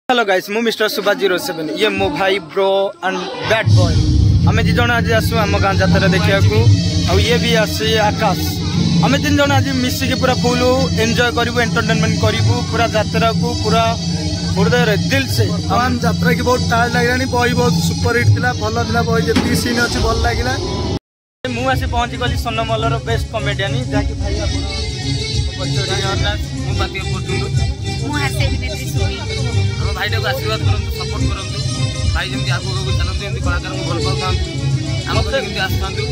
Hello guys मु mister Subhash 07 ये मो भाई ब्रो एंड बैड बॉय आम जी जन आज आसू आम गाँ जात्रा देखा ये भी आसी आकाश आम 3 जन आज मिसिकी पूरा फुल एंजॉय करूँ एंटरटेनमेंट करूँ पूरा यात्रा को पूरा हृदय दिल से हम यात्रा की बहुत टाइम लगे बही बहुत सुपर हिट थी भल था बही जी सीन अच्छी भल लगे मुझे पहुँची गली सोनमलर बेस्ट कमेडियन जहाँकि भाई आप भाई को आशीर्वाद करूँ सपोर्ट करूँ भाई जमी आगे चलते एमती कलाकार भल पाऊँ आम कमी आसतु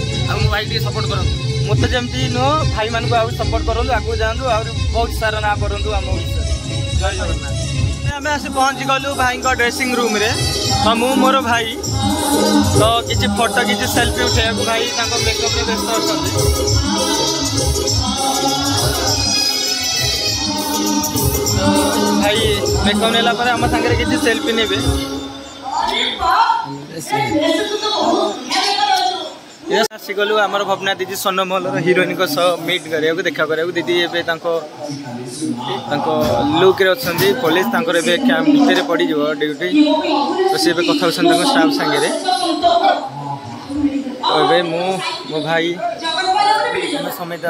भाई टे सपोर्ट करूँ मत जमी नुह भाई मानक आ सपोर्ट करूँ आगे जातु आ बहुत सारा ना करूँ आम जय जगन्नाथ आम आसी पहुँची गलु भाई ड्रेसिंग रूम रे तो मु मोर भाई तो किसी फोटो किसी सेल्फी उठा भाई मेकअप में व्यस्त अच्छा भाई मेकअप नेला पर आम सागर किसी सेल्फी ने आसीगलु आम भवना दीदी सोनमलर हिरोइन मीट करा देखा करा दीदी एवं लुक अच्छा पुलिस भितर पड़ ड्यूटी तो सी कथा स्टाफ सागे तो मो भाई समेत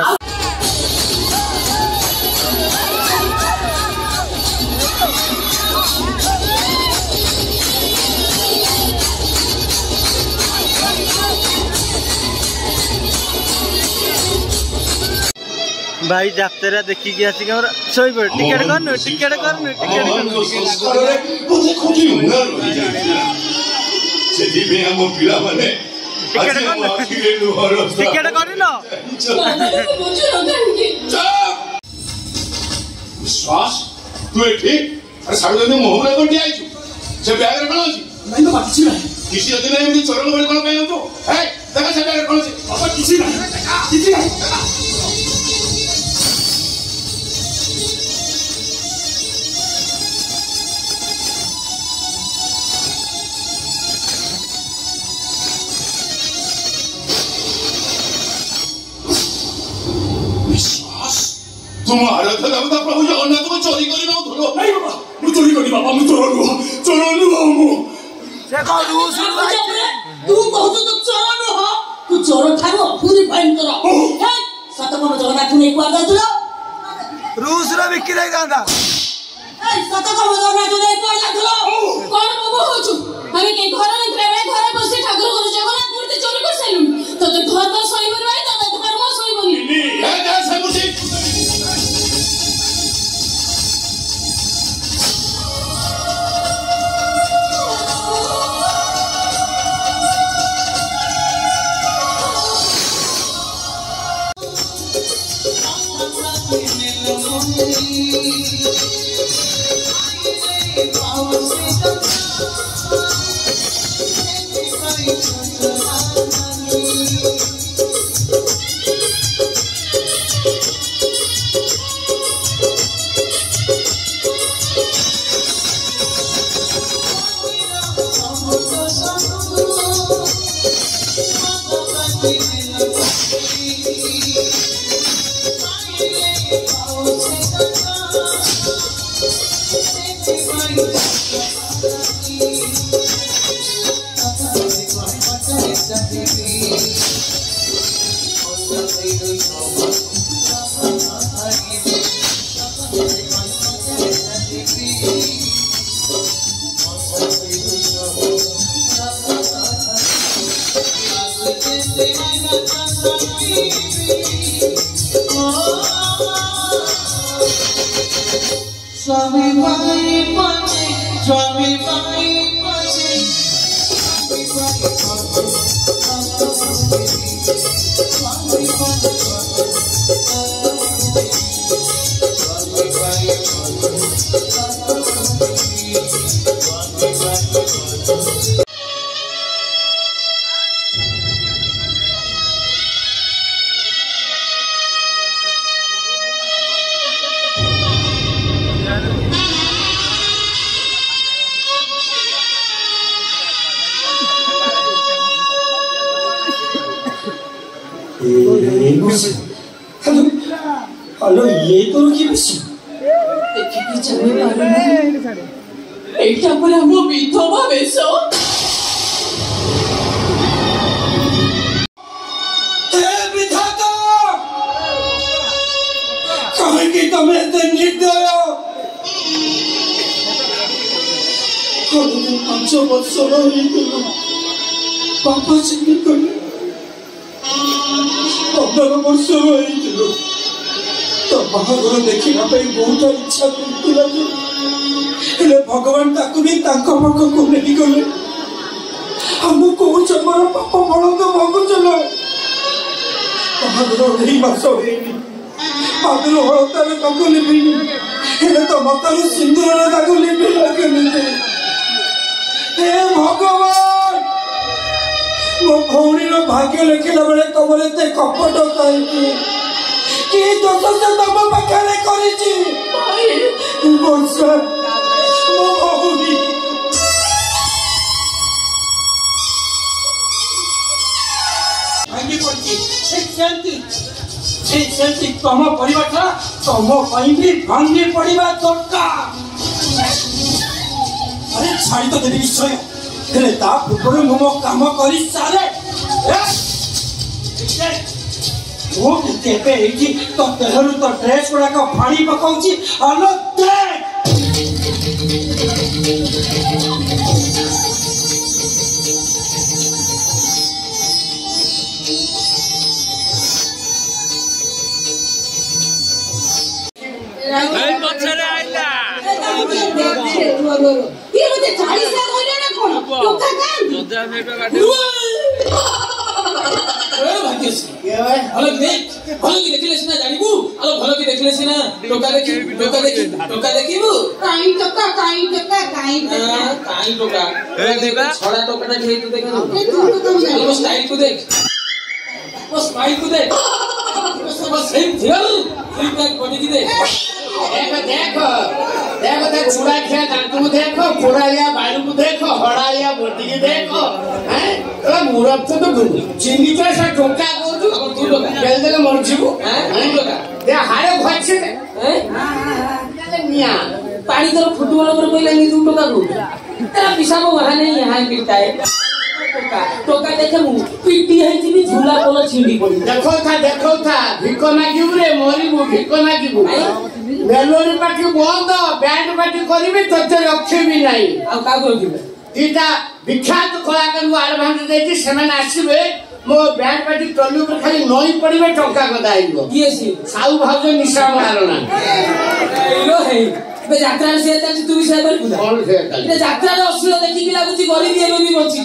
भाई यात्रा देखिकी आसिक शोब टिकेट करनु टिकेट करनु टिकेट करन विश्वास तू एठी अरे साडू मोहन कोठी आइछु से बैग रे कोन अछि नहीं तो किछि नहीं किछि अदि नहीं एमती चोरन बड़ी कोन काई तो ए देखा से बैग रे कोन अछि बाबा किछि नहीं तुम आराध्य देवता प्रभु जगन्नाथ को चोरी करी न धरो नहीं बाबा मु चोरी करी बाबा मु चोर नुह मु से का रूस तू बहुत तो चोर नुह तू चोर थारो पूरी भयंकर हे सतकम जगन्नाथ ने कुआ दतलो रूस रे बिक्की दे गांदा ए सतकम जगन्नाथ ने कुआ दतलो कोन बाबू होछु हमें के घर में घरे बसे ठाकुर को जगन्नाथ मूर्ति चोरी कर सैलु तो धर्म सहीबन भाई तो धर्म सहीबन ए जा से मूर्ति हेलो ये तो की बस देखिए चलने वाला है এইটা পরে আমার বিধবা বেশ कहीं तुम्हें एते निर्दय 5 वर्ष बापा चिंता कले 15 वर्ष तो बाहर देखा बहुत इच्छा कर भगवान भी पाखक को नहीं गले हम कौ जमर पाप बड़द भोगुल बाहर 2 मास पादल हड़तार दाग लिपिनी तो मत सिंदूर दाग लिपिला केमिति हे भगवान मो भौणीर भाग्य लिखिला बेले तुम एते कपट कि दोष से तुम पाखे करिछि वर्षा मो भौणी भांगी पड़छि शांति तुम परिवार तुम भी भांगी पड़ा दरकार अरे छाड़ी तो देवी निश्चय हेले ता पूर्व मो काम कर सारे तो देहरु तो ड्रेस गुड़ाक फाड़ी पकाउची अलो देख ପଛରେ ଆଇଲା ये मुझे 40 लाख होइले ना कोन टोका कान ମଜା ମେଟ ଗାଡି ए भाग्यस अलग देख अलग देखले सिना जानिबू अलग भलो की देखले सिना टोका देखिबू काई टोका ए देखा छड़ा टोकाटा खेई तो देखा ना वो स्टाइल को देख वो स्माइल को देख वो सेम थियर फीडबैक बॉडी की देख देखो छुड़ा खिया दांत को देखो फोड़ाया बालू को देखो हड़ाया बोटी की देखो हैं तो मुरब तो चिंगी तो सा टोका को तू बेल दे मर जीवो हैं दे हारे भछे हैं मिया पानी तो फुटबॉल पर कोई लगी तू टोका को तेरा पिसाब वहां नहीं यहां गिरता है टोका देखे मु पीटी है जी भी झूला कोला छिंडी पड़ी देखो था भिको मागिबू रे मोरी मु भिको मागिबू मेलोरी पार्टी बंद बैंड पार्टी करिबे तते रखे भी नहीं आ का करिबे दीटा विख्यात कलाकार को एडवांस देती सेमन आसीबे मो बैंड पार्टी टल्लू पर खाली नई पड़िबे टंका गदाइबो किए सी साउ भाउज निशा मारना लो है बे यात्रा से तू भी से बोल कौन से ये यात्रा रे असुर देखि कि लागुची गरीबी एबे भी बंची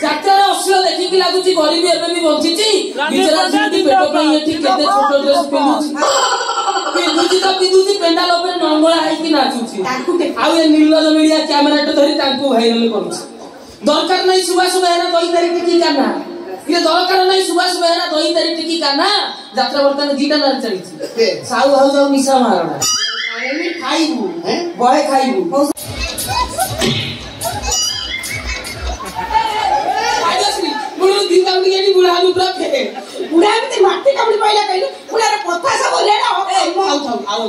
यात्रा रे असुर देखि कि लागुची गरीबी एबे भी बंची ची बिचारा जी पेट पे एठी केते छोटो ड्रेस पिंदुची पेंडाल ऊपर नंगला है कि नाचुची आउ ये नीलज मीडिया कैमरा तो धरी तांको वायरल करूछ दरकार नहीं सुभाष बेहरा 2 तारीख की करना ये दरकार नहीं सुभाष बेहरा 2 तारीख की करना यात्रा वर्तन जीता ना चली साउ हाउ जाऊ निशा मारना एमी खाइबू हैं बय खाइबू आजसरी मुनु दीदा उडी एनी बुढ़ा पूरा फेरे बुढ़ा में माटी काबड़ी पाइला कहलु बुढ़ा रे कथा सब बोले ना आओ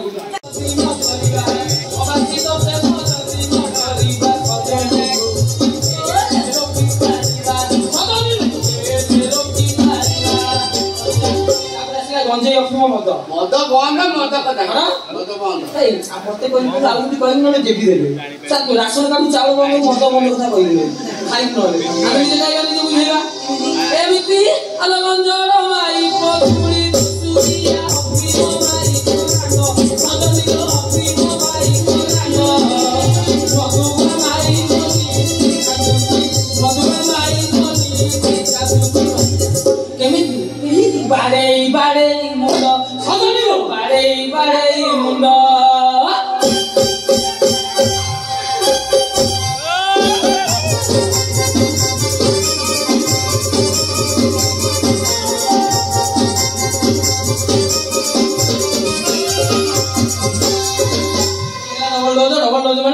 गंजे अफिम मद मद बंद मद कथा मद बंद ए आपते कोइ आउटी कोइ न जेबी देले साथ राशन कार्ड चावल बंद मद बंद कथा कइले खाइ न आमी जे गाय आमी जे बुझेगा एमिति अलगंजर माई पथुरी सुरिया अफिम माई कोरानो सदनी लो अफिम माई कोरानो मधुमा माई केमिति बारे मुंड सदनी लो बारे मुंड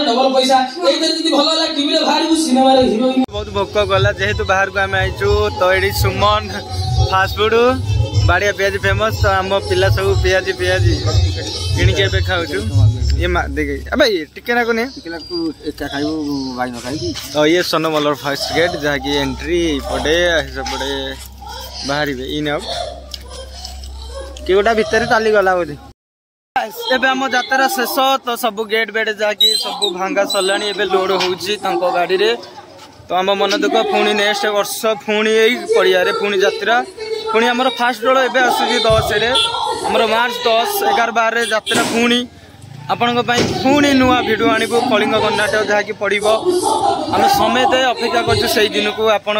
डबल पैसा यदि भल टीवी बाहर सिनेमा हिरोइन बहुत भोक गला जेहेतु बाहर को आम आईचु तो ये सुमन फास्टफुड बाड़िया पियाजी फेमस तो आम पिला सब पियाजी किणिके खाऊ ये देखे अबे टिके ना कोने भाई न खाई तो ये सोनमलर फर्स्ट गेट जहाँकि एंट्री पड़े पड़े बाहर इन कि गोटा भितर चली गला बोधे एबे आम यात्रा शेष तो सब गेट बेट जाकि सब भांगा सरला लोड हो गाड़ी रे तो आम मन दुख पुणी नेक्स्ट वर्ष पुणी पड़िया पुणी यात्रा पुणी आमर फास्ट दल एबे आसूची 10 रे आमर मार्च 10, 11, 12 यात्रा पुणी आपण पुणी नुआ भिडियो आणबू कलिंग कर्नाटक जहाँकि पड़ो आम समेत अपेक्षा कर दिन को आपण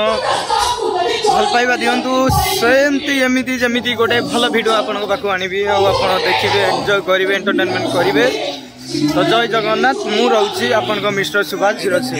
भल पाइबा दिंतु सेमती एमती जमी गोटे भल भिडियो आपण पाक आणबी आप देखिए एंजॉय करेंगे एंटरटेनमेंट करेंगे तो जय जगन्नाथ मु रोची आपण मिस्टर सुभाष 06।